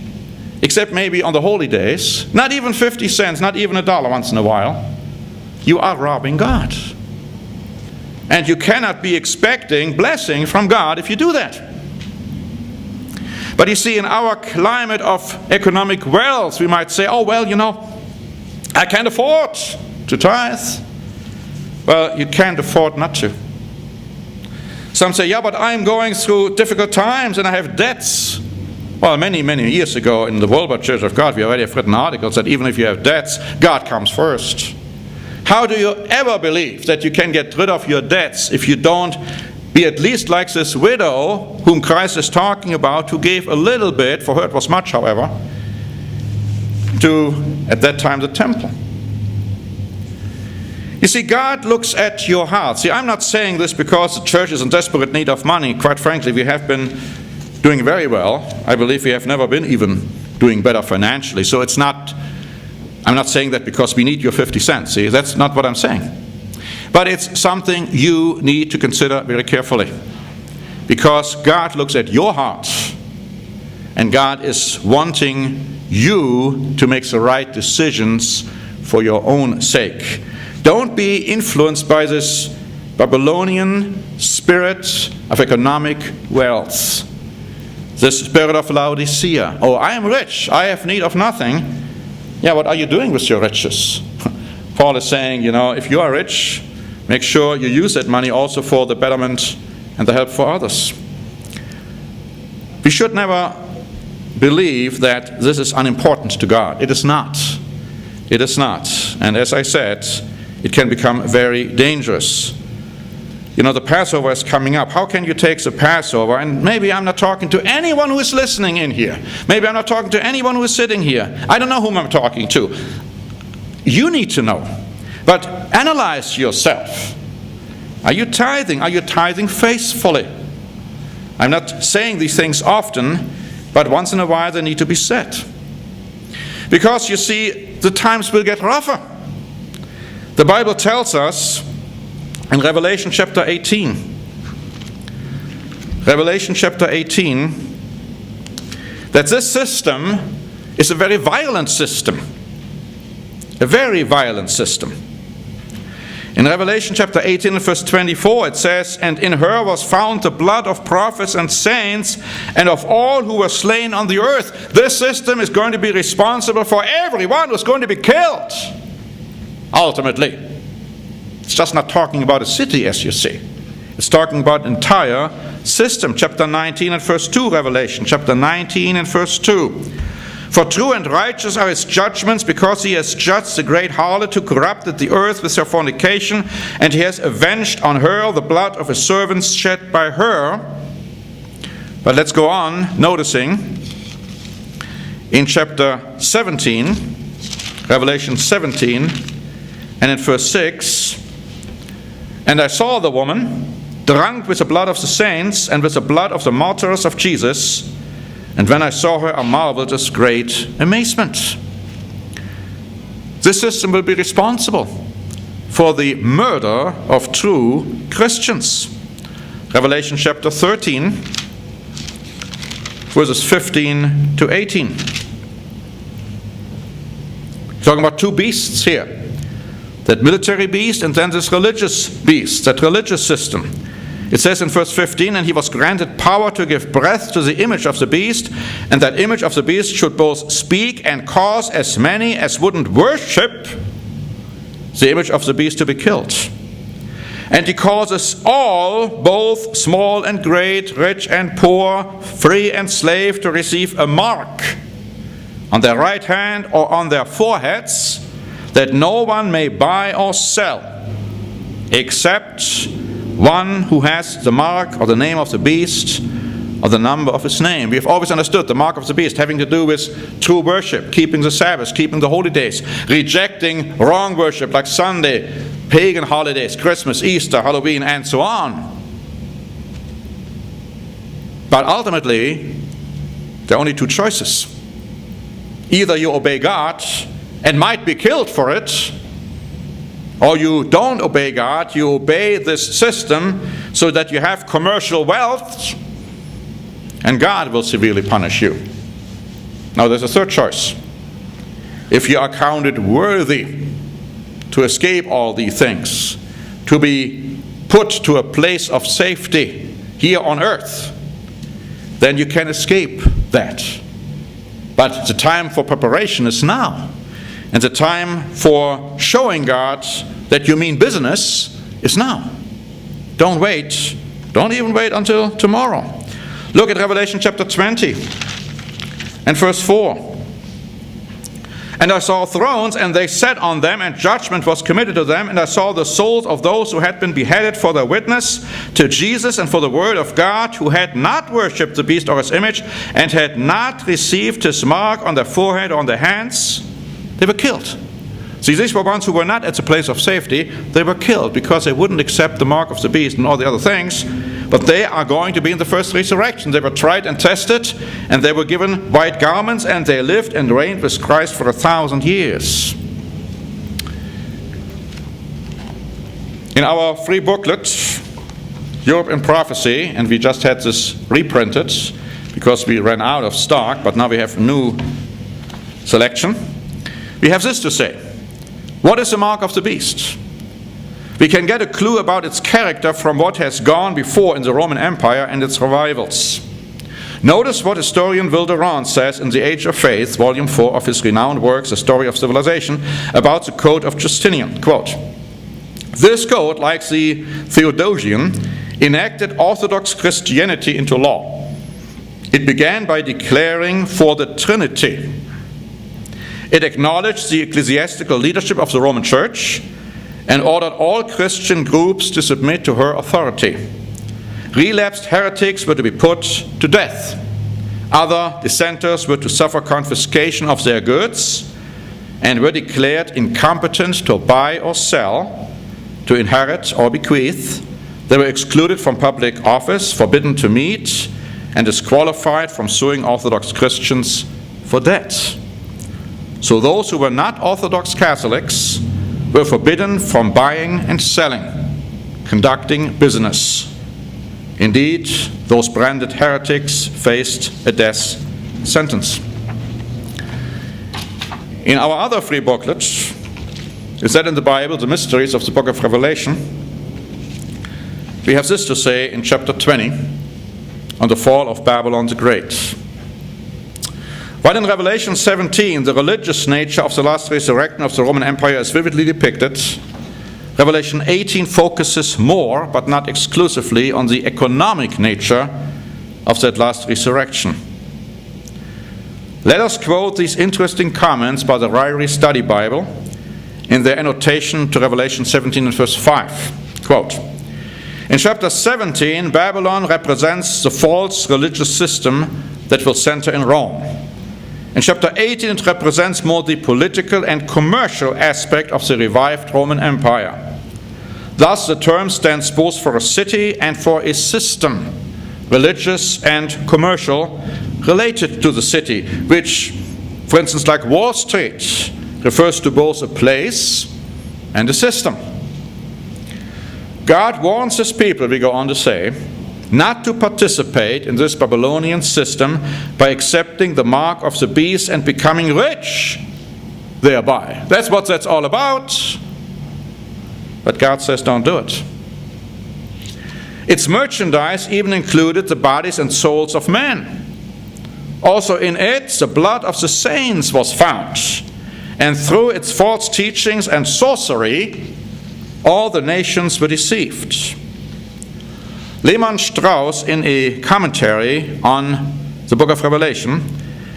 except maybe on the holy days, not even 50 cents, not even $1 once in a while, you are robbing God. And you cannot be expecting blessing from God if you do that. But you see, in our climate of economic wealth, we might say, oh, well, I can't afford to tithe. Well, you can't afford not to. Some say, yeah, but I'm going through difficult times and I have debts. Well, many, many years ago in the Worldwide Church of God, we already have written articles that even if you have debts, God comes first. How do you ever believe that you can get rid of your debts if you don't be at least like this widow whom Christ is talking about, who gave a little bit, for her it was much, however, to, at that time, the temple? You see, God looks at your heart. See, I'm not saying this because the church is in desperate need of money. Quite frankly, we have been doing very well. I believe we have never been even doing better financially. So I'm not saying that because we need your 50 cents. See, that's not what I'm saying. But it's something you need to consider very carefully. Because God looks at your heart. And God is wanting you to make the right decisions for your own sake. Don't be influenced by this Babylonian spirit of economic wealth. The spirit of Laodicea. Oh, I am rich. I have need of nothing. Yeah, what are you doing with your riches? Paul is saying, if you are rich, make sure you use that money also for the betterment and the help for others. We should never believe that this is unimportant to God. It is not. It is not. And as I said, it can become very dangerous. The Passover is coming up. How can you take the Passover? And maybe I'm not talking to anyone who is listening in here. Maybe I'm not talking to anyone who is sitting here. I don't know whom I'm talking to. You need to know. But analyze yourself. Are you tithing? Are you tithing faithfully? I'm not saying these things often, but once in a while they need to be said. Because you see, the times will get rougher. The Bible tells us in Revelation chapter 18, that this system is a very violent system. A very violent system. In Revelation chapter 18 and verse 24 it says, "And in her was found the blood of prophets and saints and of all who were slain on the earth." This system is going to be responsible for everyone who's going to be killed, ultimately. It's just not talking about a city, as you see. It's talking about an entire system. Chapter 19 and verse 2, Revelation. Chapter 19 and verse 2. "For true and righteous are his judgments, because he has judged the great harlot who corrupted the earth with her fornication, and he has avenged on her the blood of his servants shed by her." But let's go on, noticing in chapter 17, Revelation 17, and in verse 6, "And I saw the woman drunk with the blood of the saints and with the blood of the martyrs of Jesus. And when I saw her, I marveled with great amazement." This system will be responsible for the murder of true Christians. Revelation chapter 13, verses 15 to 18. Talking about two beasts here. That military beast and then this religious beast, that religious system. It says in verse 15, "And he was granted power to give breath to the image of the beast, and that image of the beast should both speak and cause as many as wouldn't worship the image of the beast to be killed. And he causes all, both small and great, rich and poor, free and slave, to receive a mark on their right hand or on their foreheads, that no one may buy or sell, except one who has the mark or the name of the beast or the number of his name." We have always understood the mark of the beast having to do with true worship, keeping the Sabbath, keeping the holy days, rejecting wrong worship like Sunday, pagan holidays, Christmas, Easter, Halloween, and so on. But ultimately, there are only two choices. Either you obey God and might be killed for it, or you don't obey God, you obey this system so that you have commercial wealth, and God will severely punish you. Now there's a third choice. If you are counted worthy to escape all these things, to be put to a place of safety here on earth, then you can escape that. But the time for preparation is now. And the time for showing God that you mean business is now. Don't wait. Don't even wait until tomorrow. Look at Revelation chapter 20 and verse 4. "And I saw thrones, and they sat on them, and judgment was committed to them. And I saw the souls of those who had been beheaded for their witness to Jesus and for the word of God, who had not worshipped the beast or his image, and had not received his mark on their forehead or on their hands." They were killed. See, these were ones who were not at the place of safety. They were killed because they wouldn't accept the mark of the beast and all the other things. But they are going to be in the first resurrection. They were tried and tested, and they were given white garments, and they lived and reigned with Christ for 1,000 years. In our free booklet, Europe in Prophecy, and we just had this reprinted because we ran out of stock, but now we have a new selection. We have this to say. What is the mark of the beast? We can get a clue about its character from what has gone before in the Roman Empire and its revivals. Notice what historian Wilderand says in The Age of Faith, volume 4 of his renowned works, The Story of Civilization, about the Code of Justinian. Quote, "This code, like the Theodosian, enacted Orthodox Christianity into law. It began by declaring for the Trinity. It acknowledged the ecclesiastical leadership of the Roman Church and ordered all Christian groups to submit to her authority. Relapsed heretics were to be put to death. Other dissenters were to suffer confiscation of their goods and were declared incompetent to buy or sell, to inherit or bequeath. They were excluded from public office, forbidden to meet, and disqualified from suing Orthodox Christians for debt. So those who were not Orthodox Catholics were forbidden from buying and selling, conducting business. Indeed, those branded heretics faced a death sentence." In our other free booklets, is that in the Bible, the mysteries of the book of Revelation, we have this to say in chapter 20 on the fall of Babylon the Great. While in Revelation 17 the religious nature of the last resurrection of the Roman Empire is vividly depicted, Revelation 18 focuses more, but not exclusively, on the economic nature of that last resurrection. Let us quote these interesting comments by the Ryrie Study Bible in their annotation to Revelation 17 and verse 5. Quote, "In chapter 17, Babylon represents the false religious system that will center in Rome. In chapter 18, it represents more the political and commercial aspect of the revived Roman Empire. Thus, the term stands both for a city and for a system, religious and commercial, related to the city, which, for instance, like Wall Street, refers to both a place and a system. God warns his people," we go on to say, "not to participate in this Babylonian system by accepting the mark of the beast and becoming rich thereby." That's what that's all about. But God says don't do it. Its merchandise even included the bodies and souls of men. Also in it, the blood of the saints was found. And through its false teachings and sorcery, all the nations were deceived. Lehmann Strauss, in a commentary on the book of Revelation,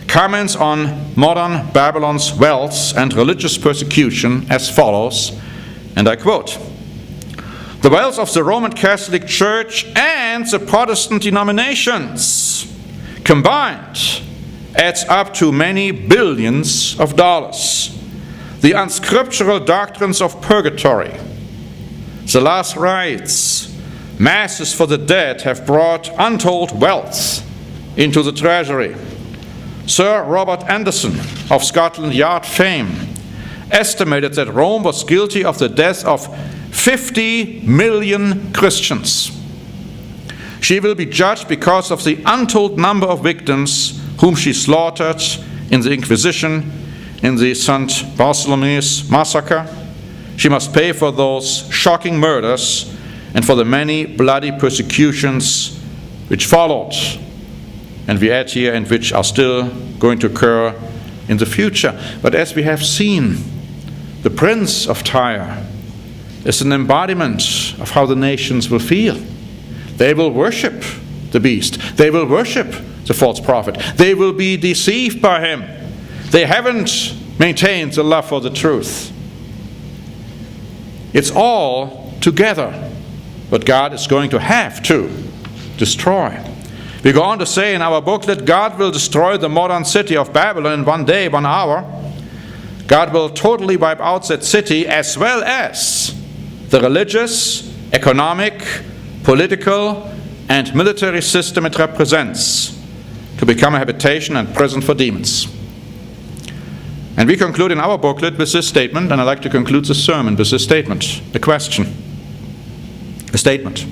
comments on modern Babylon's wealth and religious persecution as follows, and I quote, "The wealth of the Roman Catholic Church and the Protestant denominations combined adds up to many billions of dollars. The unscriptural doctrines of purgatory, the last rites, masses for the dead have brought untold wealth into the treasury. Sir Robert Anderson of Scotland Yard fame estimated that Rome was guilty of the death of 50 million Christians. She will be judged because of the untold number of victims whom she slaughtered in the Inquisition, in the St. Bartholomew's massacre. She must pay for those shocking murders and for the many bloody persecutions which followed, and we add here, and which are still going to occur in the future." But as we have seen, the Prince of Tyre is an embodiment of how the nations will feel. They will worship the beast. They will worship the false prophet. They will be deceived by him. They haven't maintained the love for the truth. It's all together what God is going to have to destroy. We go on to say in our booklet, God will destroy the modern city of Babylon in 1 day, 1 hour. God will totally wipe out that city as well as the religious, economic, political, and military system it represents, to become a habitation and prison for demons. And we conclude in our booklet with this statement, and I'd like to conclude the sermon with this statement, a question, a statement.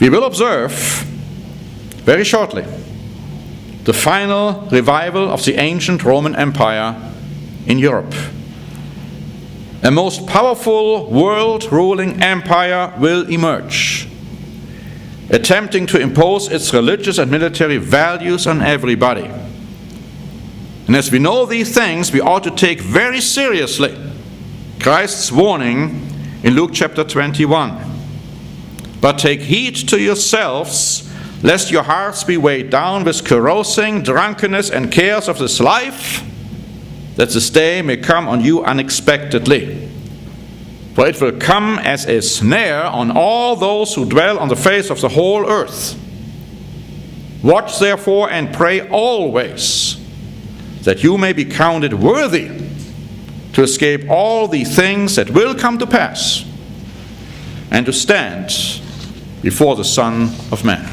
We will observe very shortly the final revival of the ancient Roman Empire in Europe. A most powerful world-ruling empire will emerge, attempting to impose its religious and military values on everybody. And as we know these things, we ought to take very seriously Christ's warning in Luke chapter 21. "But take heed to yourselves, lest your hearts be weighed down with carousing, drunkenness, and cares of this life, that this day may come on you unexpectedly. For it will come as a snare on all those who dwell on the face of the whole earth. Watch therefore and pray always, that you may be counted worthy to escape all the things that will come to pass, and to stand before the Son of Man."